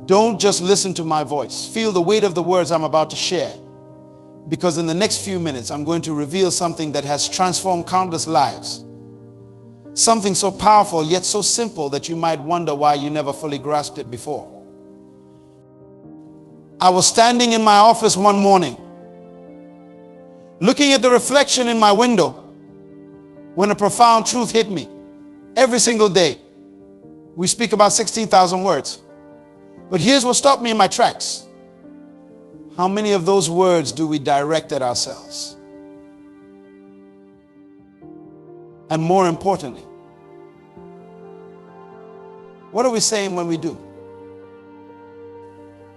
Don't just listen to my voice. Feel the weight of the words I'm about to share. Because in the next few minutes, I'm going to reveal something that has transformed countless lives. Something so powerful, yet so simple that you might wonder why you never fully grasped it before. I was standing in my office one morning, looking at the reflection in my window, when a profound truth hit me. Every single day, we speak about 16,000 words. But here's what stopped me in my tracks. How many of those words do we direct at ourselves? And more importantly, what are we saying when we do?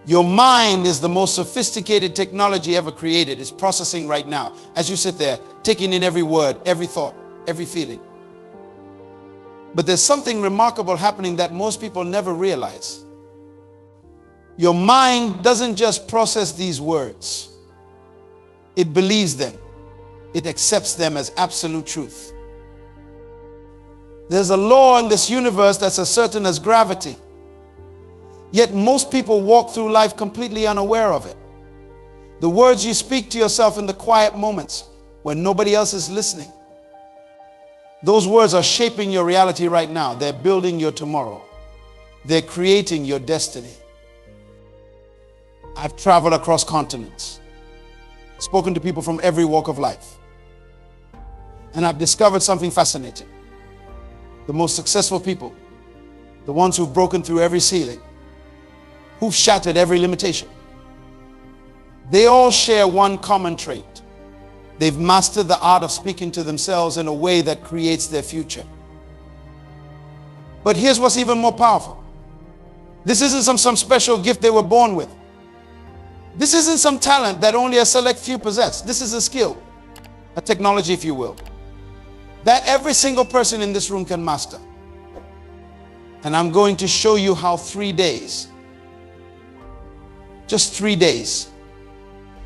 Your mind is the most sophisticated technology ever created. It's processing right now as you sit there, taking in every word, every thought, every feeling. But there's something remarkable happening that most people never realize. Your mind doesn't just process these words. It believes them. It accepts them as absolute truth. There's a law in this universe that's as certain as gravity. Yet most people walk through life completely unaware of it. The words you speak to yourself in the quiet moments when nobody else is listening, those words are shaping your reality right now. They're building your tomorrow. They're creating your destiny. I've traveled across continents, spoken to people from every walk of life, and I've discovered something fascinating. The most successful people, the ones who've broken through every ceiling, who've shattered every limitation, they all share one common trait. They've mastered the art of speaking to themselves in a way that creates their future. But here's what's even more powerful. This isn't some special gift they were born with. This isn't some talent that only a select few possess. This is a skill, a technology, if you will, that every single person in this room can master. And I'm going to show you how 3 days, just 3 days,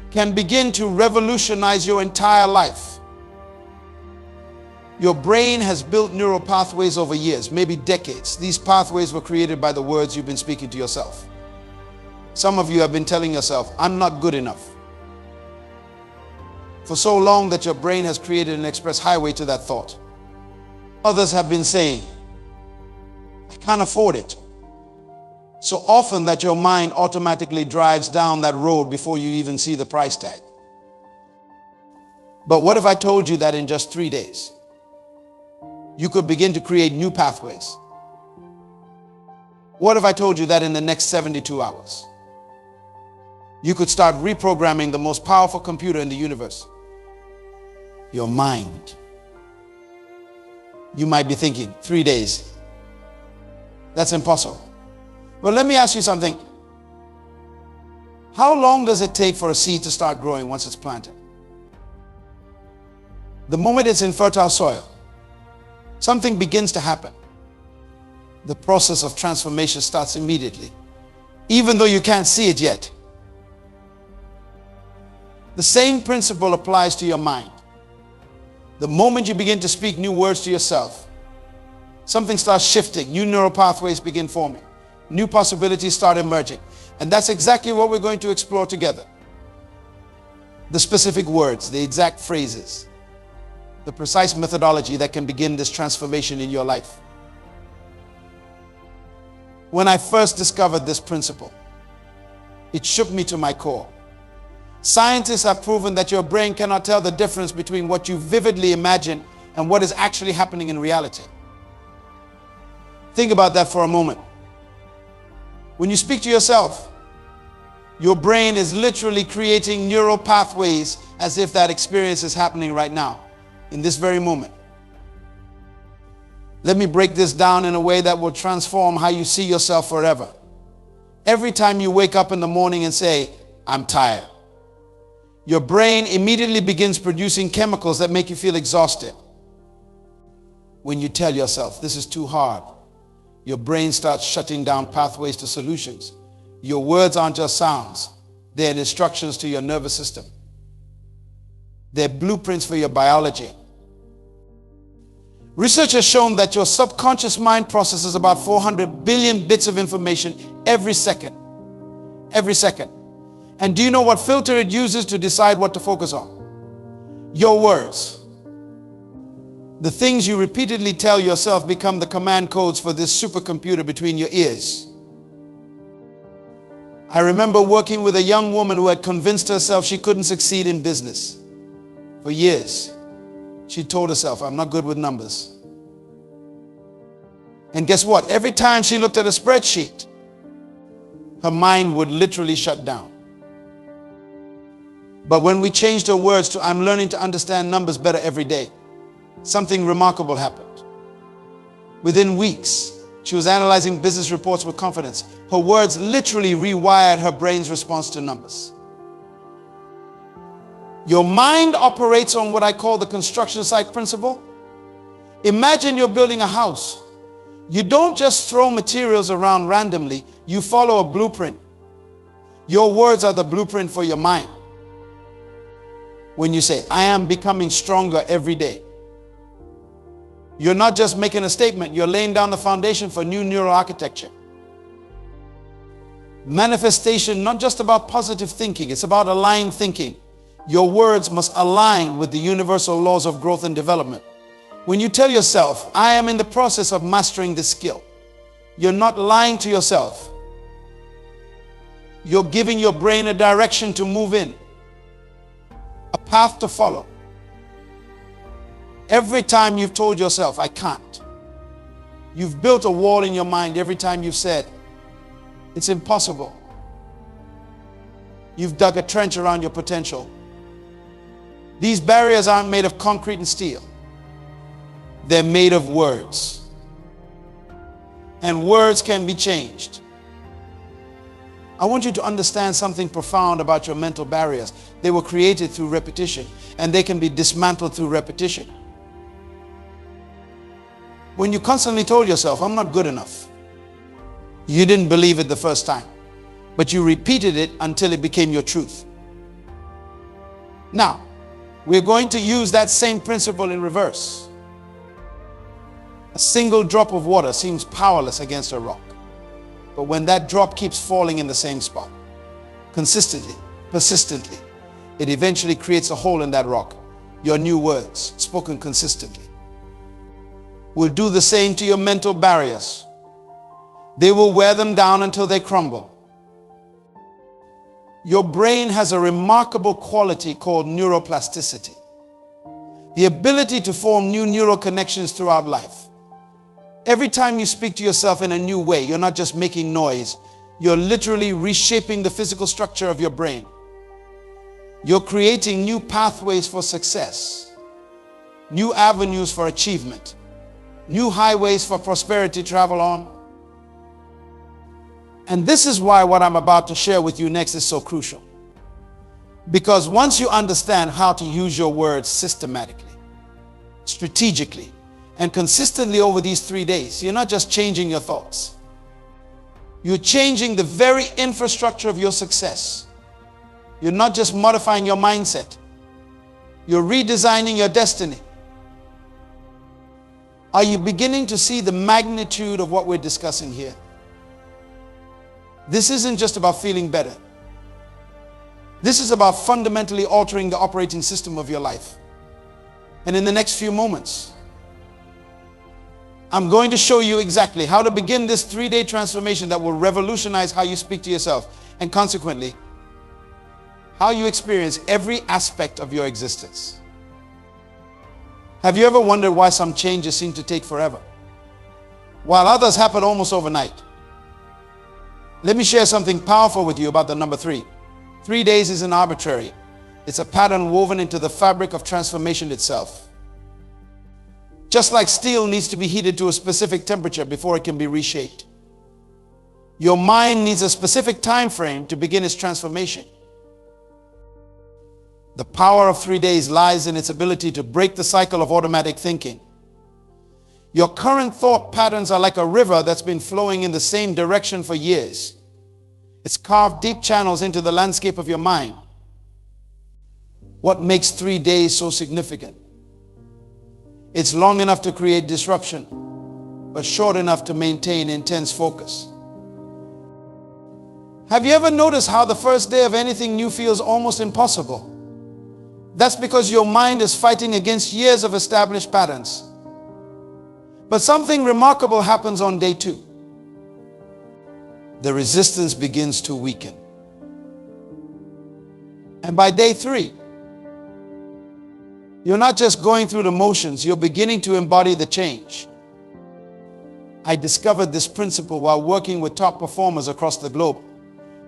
can begin to revolutionize your entire life. Your brain has built neural pathways over years, maybe decades. These pathways were created by the words you've been speaking to yourself. Some of you have been telling yourself, I'm not good enough, for so long that your brain has created an express highway to that thought. Others have been saying, I can't afford it, so often that your mind automatically drives down that road before you even see the price tag. But what if I told you that in just 3 days, you could begin to create new pathways? What if I told you that in the next 72 hours, you could start reprogramming the most powerful computer in the universe, your mind? You might be thinking, 3 days, that's impossible. Well, let me ask you something. How long does it take for a seed to start growing once it's planted? The moment it's in fertile soil, something begins to happen. The process of transformation starts immediately, even though you can't see it yet. The same principle applies to your mind. The moment you begin to speak new words to yourself, something starts shifting, new neural pathways begin forming, new possibilities start emerging. And that's exactly what we're going to explore together. The specific words, the exact phrases, the precise methodology that can begin this transformation in your life. When I first discovered this principle, it shook me to my core. Scientists have proven that your brain cannot tell the difference between what you vividly imagine and what is actually happening in reality. Think about that for a moment. When you speak to yourself, your brain is literally creating neural pathways as if that experience is happening right now, in this very moment. Let me break this down in a way that will transform how you see yourself forever. Every time you wake up in the morning and say, I'm tired, your brain immediately begins producing chemicals that make you feel exhausted. When you tell yourself, this is too hard, your brain starts shutting down pathways to solutions. Your words aren't just sounds. They're instructions to your nervous system. They're blueprints for your biology. Research has shown that your subconscious mind processes about 400 billion bits of information every second. every second. And do you know what filter it uses to decide what to focus on? Your words. The things you repeatedly tell yourself become the command codes for this supercomputer between your ears. I remember working with a young woman who had convinced herself she couldn't succeed in business. For years, she told herself, I'm not good with numbers. And guess what? Every time she looked at a spreadsheet, her mind would literally shut down. But when we changed her words to, I'm learning to understand numbers better every day, something remarkable happened. Within weeks, she was analyzing business reports with confidence. Her words literally rewired her brain's response to numbers. Your mind operates on what I call the construction site principle. Imagine you're building a house. You don't just throw materials around randomly. You follow a blueprint. Your words are the blueprint for your mind. When you say, I am becoming stronger every day, you're not just making a statement, you're laying down the foundation for new neural architecture. Manifestation, not just about positive thinking, it's about aligned thinking. Your words must align with the universal laws of growth and development. When you tell yourself, I am in the process of mastering this skill, you're not lying to yourself. You're giving your brain a direction to move in, a path to follow. Every time you've told yourself, I can't, you've built a wall in your mind. Every time you've said, it's impossible, you've dug a trench around your potential. These barriers aren't made of concrete and steel. They're made of words. And words can be changed. I want you to understand something profound about your mental barriers. They were created through repetition, and they can be dismantled through repetition. When you constantly told yourself, I'm not good enough, you didn't believe it the first time, but you repeated it until it became your truth. Now, we're going to use that same principle in reverse. A single drop of water seems powerless against a rock. But when that drop keeps falling in the same spot, consistently, persistently, it eventually creates a hole in that rock. Your new words, spoken consistently, will do the same to your mental barriers. They will wear them down until they crumble. Your brain has a remarkable quality called neuroplasticity, the ability to form new neural connections throughout life. Every time you speak to yourself in a new way, you're not just making noise, you're literally reshaping the physical structure of your brain. You're creating new pathways for success, new avenues for achievement, new highways for prosperity to travel on. And this is why what I'm about to share with you next is so crucial. Because once you understand how to use your words systematically, strategically, and consistently over these 3 days, you're not just changing your thoughts. You're changing the very infrastructure of your success. You're not just modifying your mindset. You're redesigning your destiny. Are you beginning to see the magnitude of what we're discussing here? This isn't just about feeling better. This is about fundamentally altering the operating system of your life. And in the next few moments, I'm going to show you exactly how to begin this 3-day transformation that will revolutionize how you speak to yourself and consequently, how you experience every aspect of your existence. Have you ever wondered why some changes seem to take forever, while others happen almost overnight? Let me share something powerful with you about the number 3. 3 days isn't arbitrary. It's a pattern woven into the fabric of transformation itself. Just like steel needs to be heated to a specific temperature before it can be reshaped, your mind needs a specific time frame to begin its transformation. The power of 3 days lies in its ability to break the cycle of automatic thinking. Your current thought patterns are like a river that's been flowing in the same direction for years. It's carved deep channels into the landscape of your mind. What makes 3 days so significant? It's long enough to create disruption, but short enough to maintain intense focus. Have you ever noticed how the first day of anything new feels almost impossible? That's because your mind is fighting against years of established patterns. But something remarkable happens on day 2. The resistance begins to weaken. And by day 3, you're not just going through the motions, you're beginning to embody the change. I discovered this principle while working with top performers across the globe.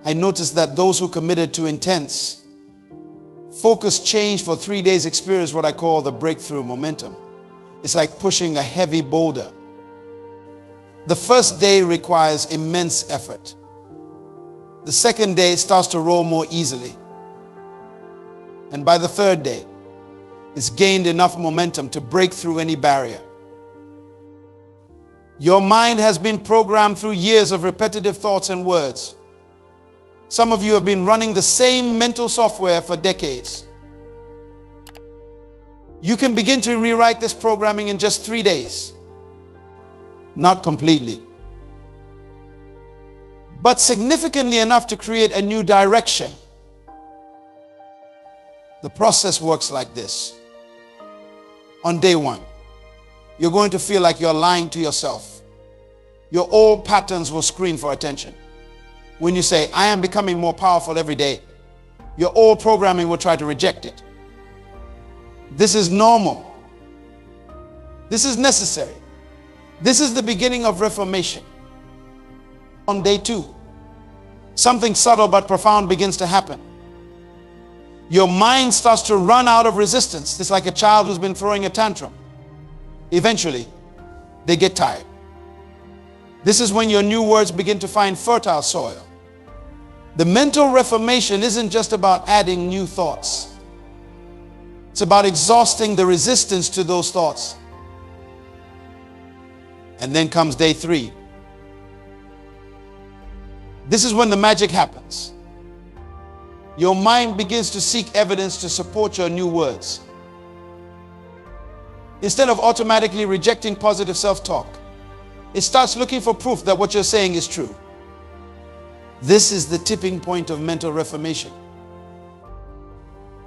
I noticed that those who committed to intense, focused change for 3 days experience what I call the breakthrough momentum. It's like pushing a heavy boulder. The first day requires immense effort. The second day starts to roll more easily. And by the third day, it's gained enough momentum to break through any barrier. Your mind has been programmed through years of repetitive thoughts and words. Some of you have been running the same mental software for decades. You can begin to rewrite this programming in just 3 days. Not completely, but significantly enough to create a new direction. The process works like this. On day 1, you're going to feel like you're lying to yourself. Your old patterns will scream for attention. When you say, I am becoming more powerful every day, your old programming will try to reject it. This is normal. This is necessary. This is the beginning of reformation. On day 2, something subtle but profound begins to happen. Your mind starts to run out of resistance. It's like a child who's been throwing a tantrum. Eventually, they get tired. This is when your new words begin to find fertile soil. The mental reformation isn't just about adding new thoughts. It's about exhausting the resistance to those thoughts. And then comes day 3. This is when the magic happens. Your mind begins to seek evidence to support your new words. Instead of automatically rejecting positive self-talk, it starts looking for proof that what you're saying is true. This is the tipping point of mental reformation.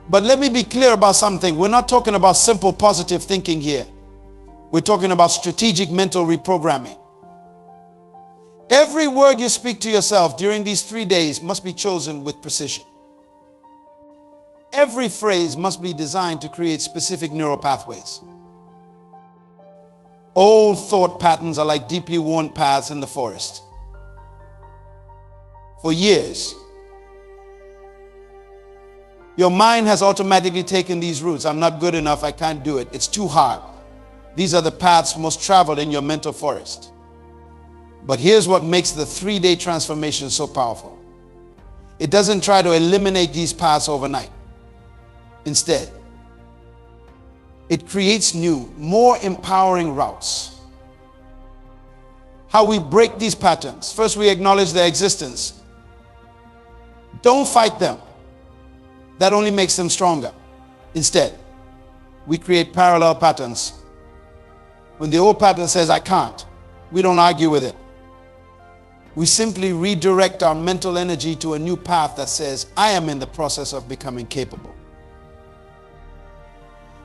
But let me be clear about something. We're not talking about simple positive thinking here. We're talking about strategic mental reprogramming. Every word you speak to yourself during these 3 days must be chosen with precision. Every phrase must be designed to create specific neural pathways. Old thought patterns are like deeply worn paths in the forest. For years, your mind has automatically taken these routes. I'm not good enough. I can't do it. It's too hard. These are the paths most traveled in your mental forest. But here's what makes the 3-day transformation so powerful. It doesn't try to eliminate these paths overnight. Instead, it creates new, more empowering routes. How we break these patterns. First, we acknowledge their existence. Don't fight them. That only makes them stronger. Instead, we create parallel patterns. When the old pattern says, I can't, we don't argue with it. We simply redirect our mental energy to a new path that says, I am in the process of becoming capable.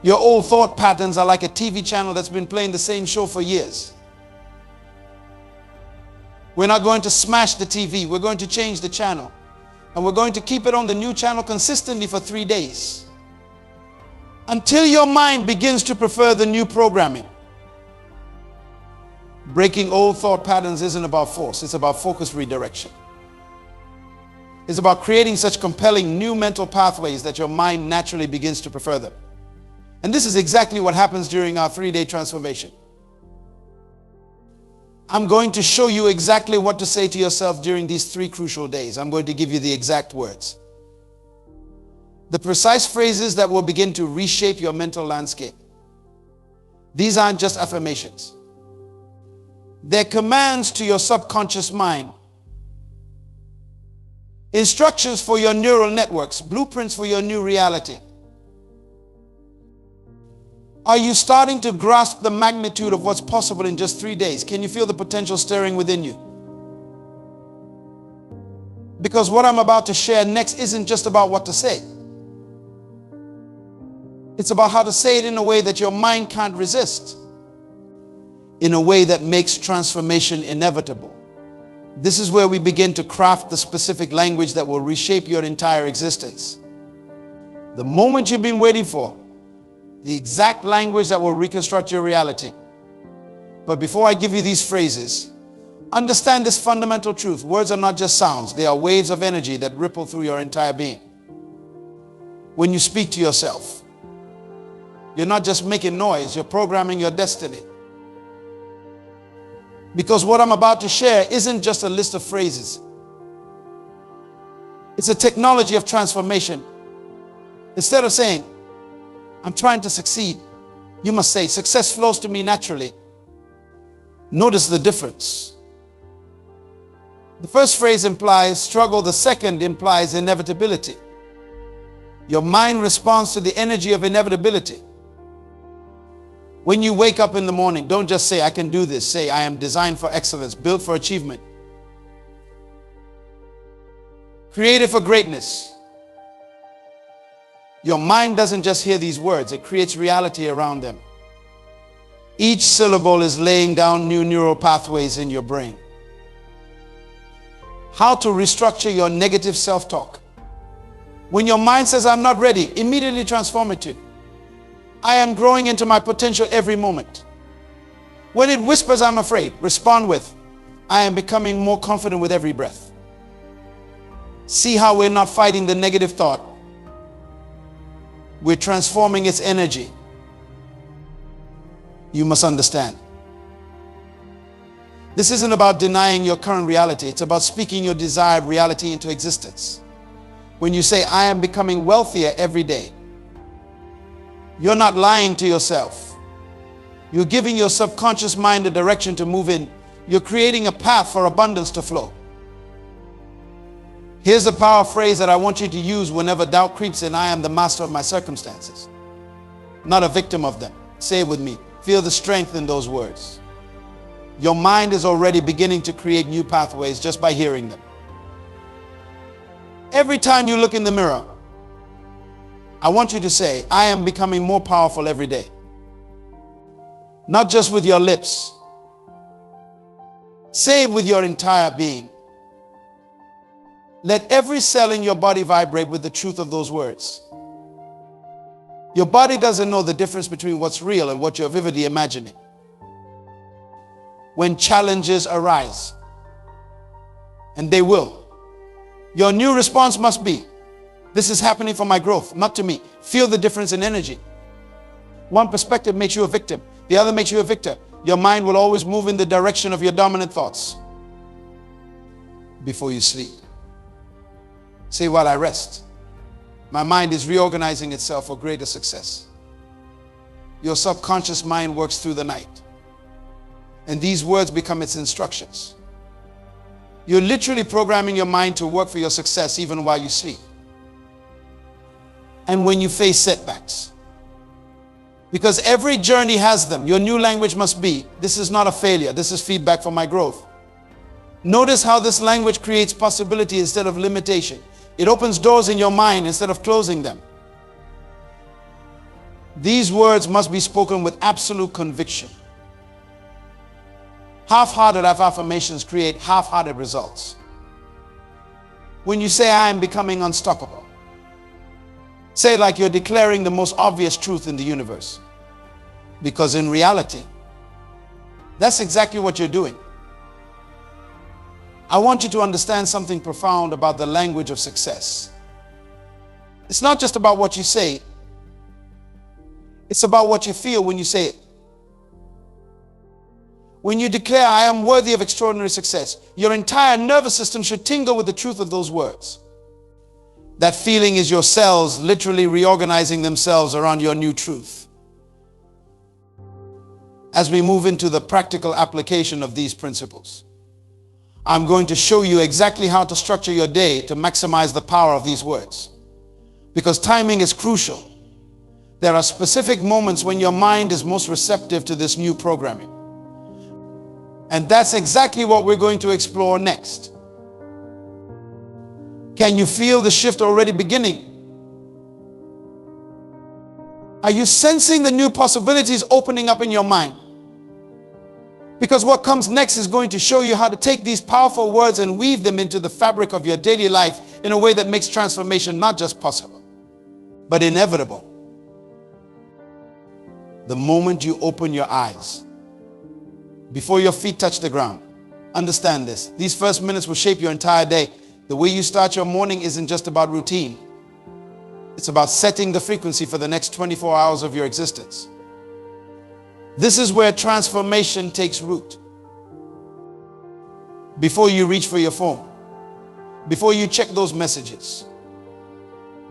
Your old thought patterns are like a TV channel that's been playing the same show for years. We're not going to smash the TV. We're going to change the channel. And we're going to keep it on the new channel consistently for 3 days. Until your mind begins to prefer the new programming. Breaking old thought patterns isn't about force. It's about focused redirection. It's about creating such compelling new mental pathways that your mind naturally begins to prefer them. And this is exactly what happens during our 3-day transformation. I'm going to show you exactly what to say to yourself during these 3 crucial days. I'm going to give you the exact words. The precise phrases that will begin to reshape your mental landscape. These aren't just affirmations. They're commands to your subconscious mind. Instructions for your neural networks, blueprints for your new reality. Are you starting to grasp the magnitude of what's possible in just 3 days? Can you feel the potential stirring within you? Because what I'm about to share next isn't just about what to say. It's about how to say it in a way that your mind can't resist, in a way that makes transformation inevitable. This is where we begin to craft the specific language that will reshape your entire existence. The moment you've been waiting for, the exact language that will reconstruct your reality. But before I give you these phrases, understand this fundamental truth. Words are not just sounds. They are waves of energy that ripple through your entire being. When you speak to yourself, you're not just making noise, you're programming your destiny. Because what I'm about to share isn't just a list of phrases. It's a technology of transformation. Instead of saying, I'm trying to succeed, you must say, success flows to me naturally. Notice the difference. The first phrase implies struggle. The second implies inevitability. Your mind responds to the energy of inevitability. When you wake up in the morning, don't just say, I can do this. Say, I am designed for excellence, built for achievement, created for greatness. Your mind doesn't just hear these words, it creates reality around them. Each syllable is laying down new neural pathways in your brain. How to restructure your negative self-talk. When your mind says, I'm not ready, immediately transform it to, I am growing into my potential every moment. When it whispers, I'm afraid, respond with, I am becoming more confident with every breath. See how we're not fighting the negative thought. We're transforming its energy. You must understand. This isn't about denying your current reality. It's about speaking your desired reality into existence. When you say, I am becoming wealthier every day, you're not lying to yourself. You're giving your subconscious mind a direction to move in. You're creating a path for abundance to flow. Here's the power phrase that I want you to use whenever doubt creeps in. I am the master of my circumstances, not a victim of them. Say it with me. Feel the strength in those words. Your mind is already beginning to create new pathways just by hearing them. Every time you look in the mirror, I want you to say, I am becoming more powerful every day. Not just with your lips. Say it with your entire being. Let every cell in your body vibrate with the truth of those words. Your body doesn't know the difference between what's real and what you're vividly imagining. When challenges arise, and they will, your new response must be, this is happening for my growth, not to me. Feel the difference in energy. One perspective makes you a victim. The other makes you a victor. Your mind will always move in the direction of your dominant thoughts. Before you sleep, say, while I rest, my mind is reorganizing itself for greater success. Your subconscious mind works through the night, and these words become its instructions. You're literally programming your mind to work for your success even while you sleep. And when you face setbacks, because every journey has them, your new language must be, this is not a failure, this is feedback for my growth. Notice how this language creates possibility instead of limitation. It opens doors in your mind instead of closing them. These words must be spoken with absolute conviction. Half-hearted affirmations create half-hearted results. When you say, I am becoming unstoppable, say it like you're declaring the most obvious truth in the universe. Because in reality, that's exactly what you're doing. I want you to understand something profound about the language of success. It's not just about what you say. It's about what you feel when you say it. When you declare, I am worthy of extraordinary success, your entire nervous system should tingle with the truth of those words. That feeling is your cells literally reorganizing themselves around your new truth. As we move into the practical application of these principles, I'm going to show you exactly how to structure your day to maximize the power of these words. Because timing is crucial. There are specific moments when your mind is most receptive to this new programming. And that's exactly what we're going to explore next. Can you feel the shift already beginning? Are you sensing the new possibilities opening up in your mind? Because what comes next is going to show you how to take these powerful words and weave them into the fabric of your daily life in a way that makes transformation not just possible, but inevitable. The moment you open your eyes, before your feet touch the ground, understand this. These first minutes will shape your entire day. The way you start your morning isn't just about routine. It's about setting the frequency for the next 24 hours of your existence. This is where transformation takes root. Before you reach for your phone, before you check those messages,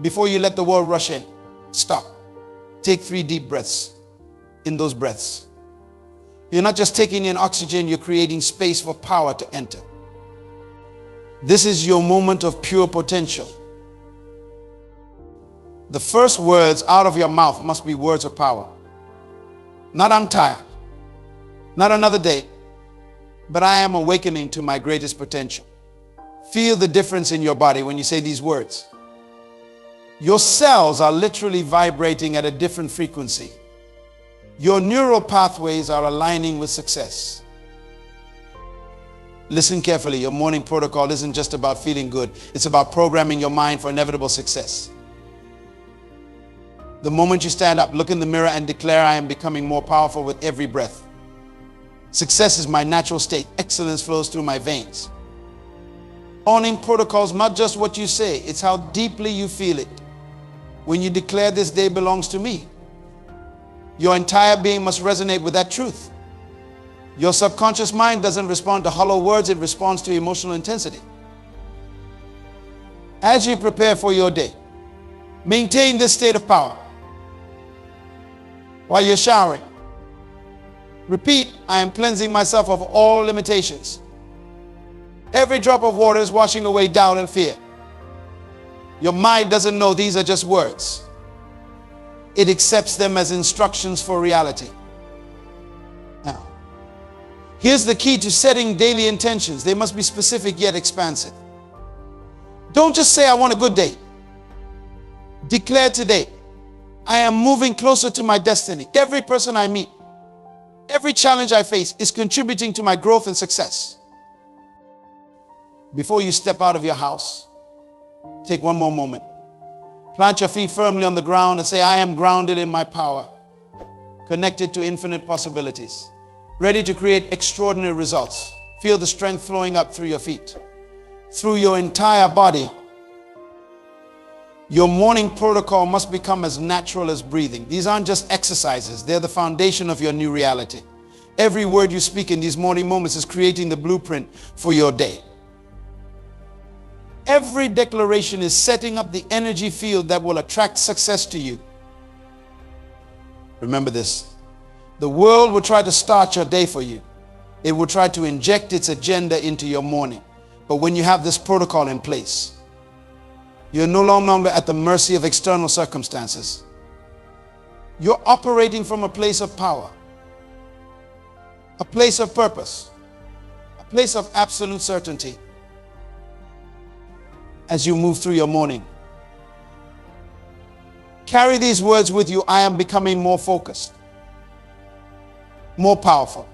before you let the world rush in, stop. Take 3 deep breaths. In those breaths, you're not just taking in oxygen, you're creating space for power to enter. This is your moment of pure potential. The first words out of your mouth must be words of power. Not "I'm tired," not "another day," but "I am awakening to my greatest potential." Feel the difference in your body when you say these words. Your cells are literally vibrating at a different frequency. Your neural pathways are aligning with success. Listen carefully. Your morning protocol isn't just about feeling good. It's about programming your mind for inevitable success. The moment you stand up, look in the mirror and declare, "I am becoming more powerful with every breath. Success is my natural state. Excellence flows through my veins." Morning protocols, not just what you say, it's how deeply you feel it. When you declare, "This day belongs to me," your entire being must resonate with that truth. Your subconscious mind doesn't respond to hollow words, it responds to emotional intensity. As you prepare for your day, maintain this state of power. While you're showering, repeat, "I am cleansing myself of all limitations." Every drop of water is washing away doubt and fear. Your mind doesn't know these are just words. It accepts them as instructions for reality. Now, here's the key to setting daily intentions. They must be specific yet expansive. Don't just say, "I want a good day." Declare today, "I am moving closer to my destiny. Every person I meet, every challenge I face is contributing to my growth and success." Before you step out of your house, take one more moment. Plant your feet firmly on the ground and say, "I am grounded in my power, connected to infinite possibilities, ready to create extraordinary results." Feel the strength flowing up through your feet, through your entire body. Your morning protocol must become as natural as breathing. These aren't just exercises. They're the foundation of your new reality. Every word you speak in these morning moments is creating the blueprint for your day. Every declaration is setting up the energy field that will attract success to you. Remember this. The world will try to start your day for you. It will try to inject its agenda into your morning. But when you have this protocol in place, you're no longer at the mercy of external circumstances. You're operating from a place of power, a place of purpose, a place of absolute certainty. As you move through your morning, carry these words with you. "I am becoming more focused, more powerful,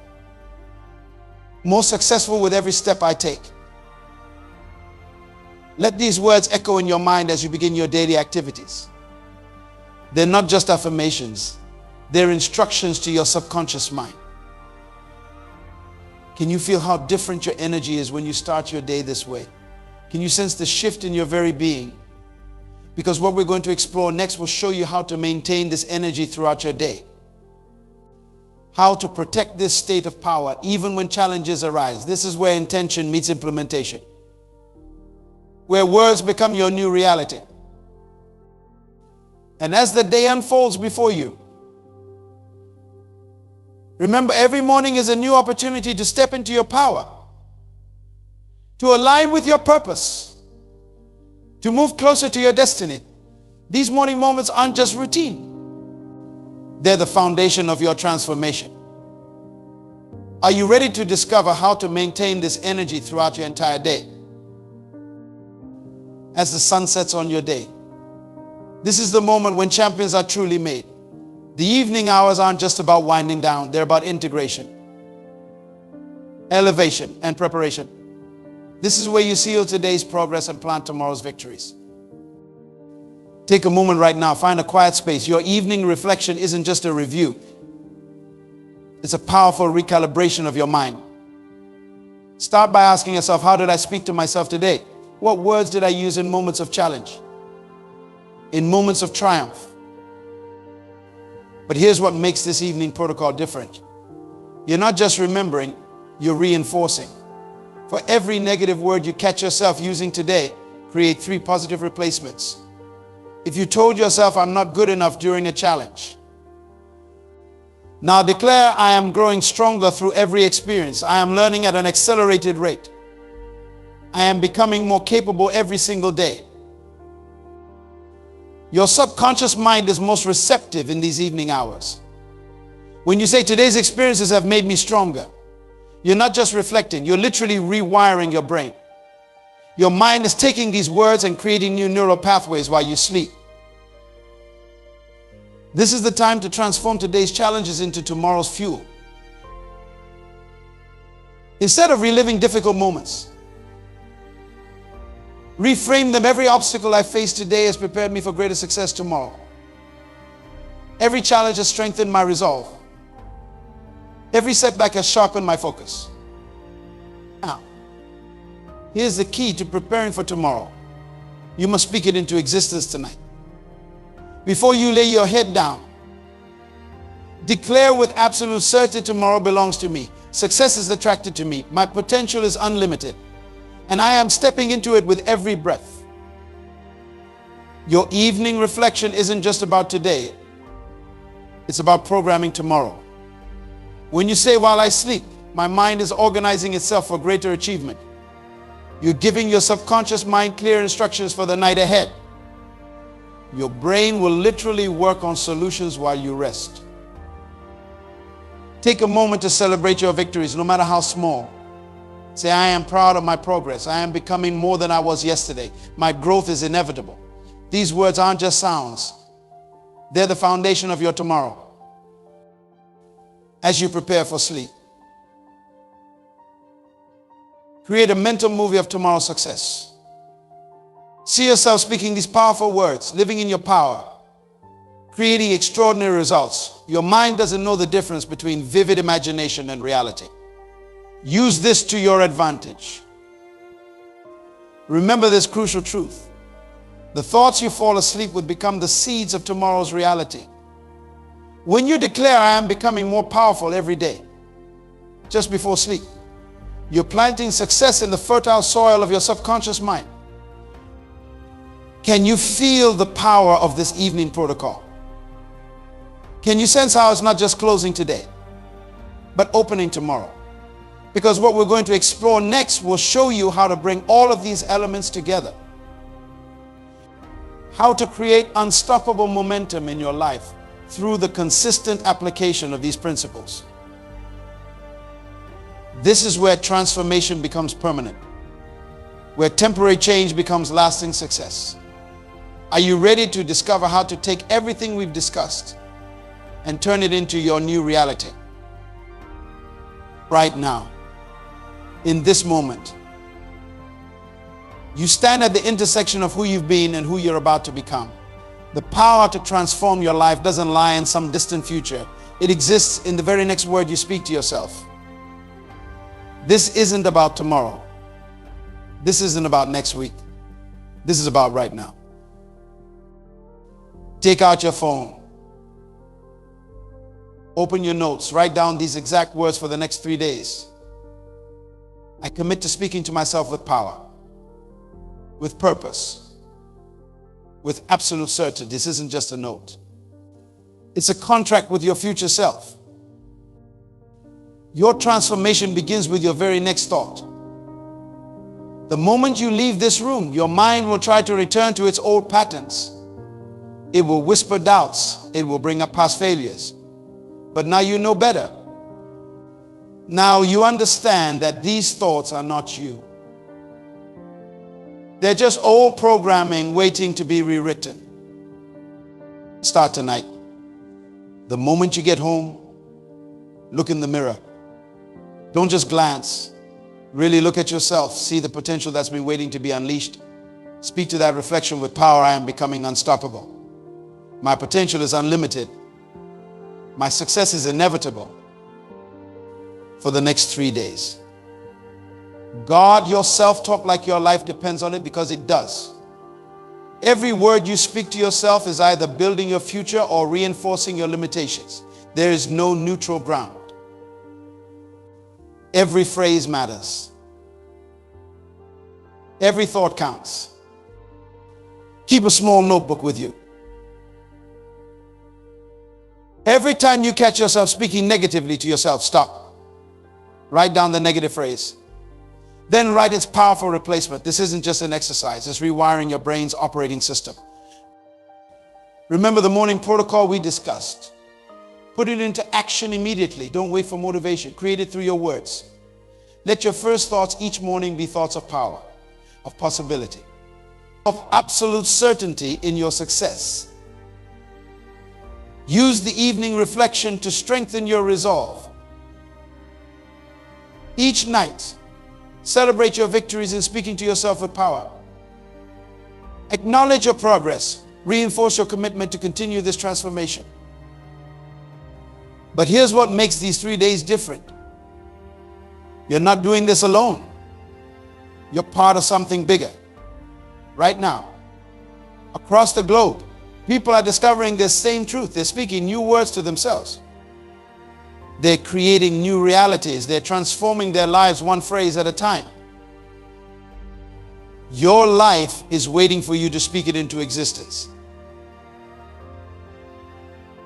more successful with every step I take." Let these words echo in your mind as you begin your daily activities. They're not just affirmations, they're instructions to your subconscious mind. Can you feel how different your energy is when you start your day this way? Can you sense the shift in your very being? Because what we're going to explore next will show you how to maintain this energy throughout your day. How to protect this state of power even when challenges arise. This is where intention meets implementation, where words become your new reality. And as the day unfolds before you, remember, every morning is a new opportunity to step into your power, to align with your purpose, to move closer to your destiny. These morning moments aren't just routine. They're the foundation of your transformation. Are you ready to discover how to maintain this energy throughout your entire day? as the sun sets on your day. This is the moment when champions are truly made. The evening hours aren't just about winding down. They're about integration, elevation, and preparation. This is where you seal today's progress and plant tomorrow's victories. Take a moment right now. Find a quiet space. Your evening reflection isn't just a review. It's a powerful recalibration of your mind. Start by asking yourself, how did I speak to myself today? What words did I use in moments of challenge? In moments of triumph? But here's what makes this evening protocol different. You're not just remembering, you're reinforcing. For every negative word you catch yourself using today, create 3 positive replacements. If you told yourself, I'm not good enough during a challenge, now declare, I am growing stronger through every experience. I am learning at an accelerated rate. I am becoming more capable every single day. Your subconscious mind is most receptive in these evening hours. When you say, today's experiences have made me stronger, you're not just reflecting, you're literally rewiring your brain. Your mind is taking these words and creating new neural pathways while you sleep. This is the time to transform today's challenges into tomorrow's fuel. Instead of reliving difficult moments, reframe them. Every obstacle I face today has prepared me for greater success tomorrow. Every challenge has strengthened my resolve. Every setback has sharpened my focus. Now, here's the key to preparing for tomorrow. You must speak it into existence tonight. Before you lay your head down, declare with absolute certainty, tomorrow belongs to me. Success is attracted to me. My potential is unlimited, and I am stepping into it with every breath. Your evening reflection isn't just about today. It's about programming tomorrow. When you say, while I sleep, my mind is organizing itself for greater achievement, you're giving your subconscious mind clear instructions for the night ahead. Your brain will literally work on solutions while you rest. Take a moment to celebrate your victories, no matter how small. Say, I am proud of my progress. I am becoming more than I was yesterday. My growth is inevitable. These words aren't just sounds. They're the foundation of your tomorrow. As you prepare for sleep, create a mental movie of tomorrow's success. See yourself speaking these powerful words, living in your power, creating extraordinary results. Your mind doesn't know the difference between vivid imagination and reality. Use this to your advantage. Remember this crucial truth. The thoughts you fall asleep with become the seeds of tomorrow's reality. When you declare, I am becoming more powerful every day, just before sleep, you're planting success in the fertile soil of your subconscious mind. Can you feel the power of this evening protocol? Can you sense how it's not just closing today, but opening tomorrow? Because what we're going to explore next will show you how to bring all of these elements together. How to create unstoppable momentum in your life through the consistent application of these principles. This is where transformation becomes permanent, where temporary change becomes lasting success. Are you ready to discover how to take everything we've discussed and turn it into your new reality? Right now, in this moment, you stand at the intersection of who you've been and who you're about to become. The power to transform your life doesn't lie in some distant future. It exists in the very next word you speak to yourself. This isn't about tomorrow. This isn't about next week. This is about right now. Take out your phone. Open your notes. Write down these exact words for the next 3 days. I commit to speaking to myself with power, with purpose, with absolute certainty. This isn't just a note. It's a contract with your future self. Your transformation begins with your very next thought. The moment you leave this room, your mind will try to return to its old patterns. It will whisper doubts. It will bring up past failures. But now you know better. Now you understand that these thoughts are not you. They're just old programming waiting to be rewritten. Start tonight. The moment you get home, look in the mirror. Don't just glance. Really look at yourself. See the potential that's been waiting to be unleashed. Speak to that reflection with power. I am becoming unstoppable. My potential is unlimited. My success is inevitable. For the next 3 days. Guard your self-talk like your life depends on it, because it does. Every word you speak to yourself is either building your future or reinforcing your limitations. There is no neutral ground. Every phrase matters. Every thought counts. Keep a small notebook with you. Every time you catch yourself speaking negatively to yourself, stop. Write down the negative phrase. Then write its powerful replacement. This isn't just an exercise. It's rewiring your brain's operating system. Remember the morning protocol we discussed. Put it into action immediately. Don't wait for motivation. Create it through your words. Let your first thoughts each morning be thoughts of power, of possibility, of absolute certainty in your success. Use the evening reflection to strengthen your resolve. Each night, celebrate your victories in speaking to yourself with power. Acknowledge your progress. Reinforce your commitment to continue this transformation. But here's what makes these 3 days different. You're not doing this alone. You're part of something bigger. Right now, across the globe, people are discovering this same truth. They're speaking new words to themselves. They're creating new realities. They're transforming their lives one phrase at a time. Your life is waiting for you to speak it into existence.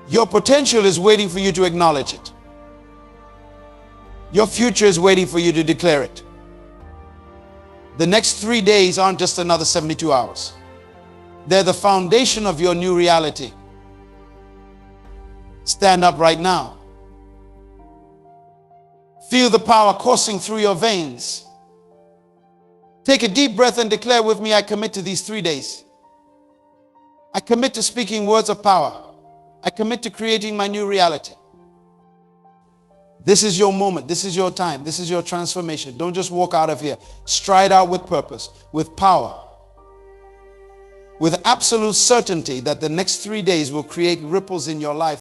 Your potential is waiting for you to acknowledge it. Your future is waiting for you to declare it. The next 3 days aren't just another 72 hours. They're the foundation of your new reality. Stand up right now. Feel the power coursing through your veins. Take a deep breath and declare with me, I commit to these 3 days. I commit to speaking words of power. I commit to creating my new reality. This is your moment. This is your time. This is your transformation. Don't just walk out of here. Stride out with purpose, with power, with absolute certainty that the next 3 days will create ripples in your life.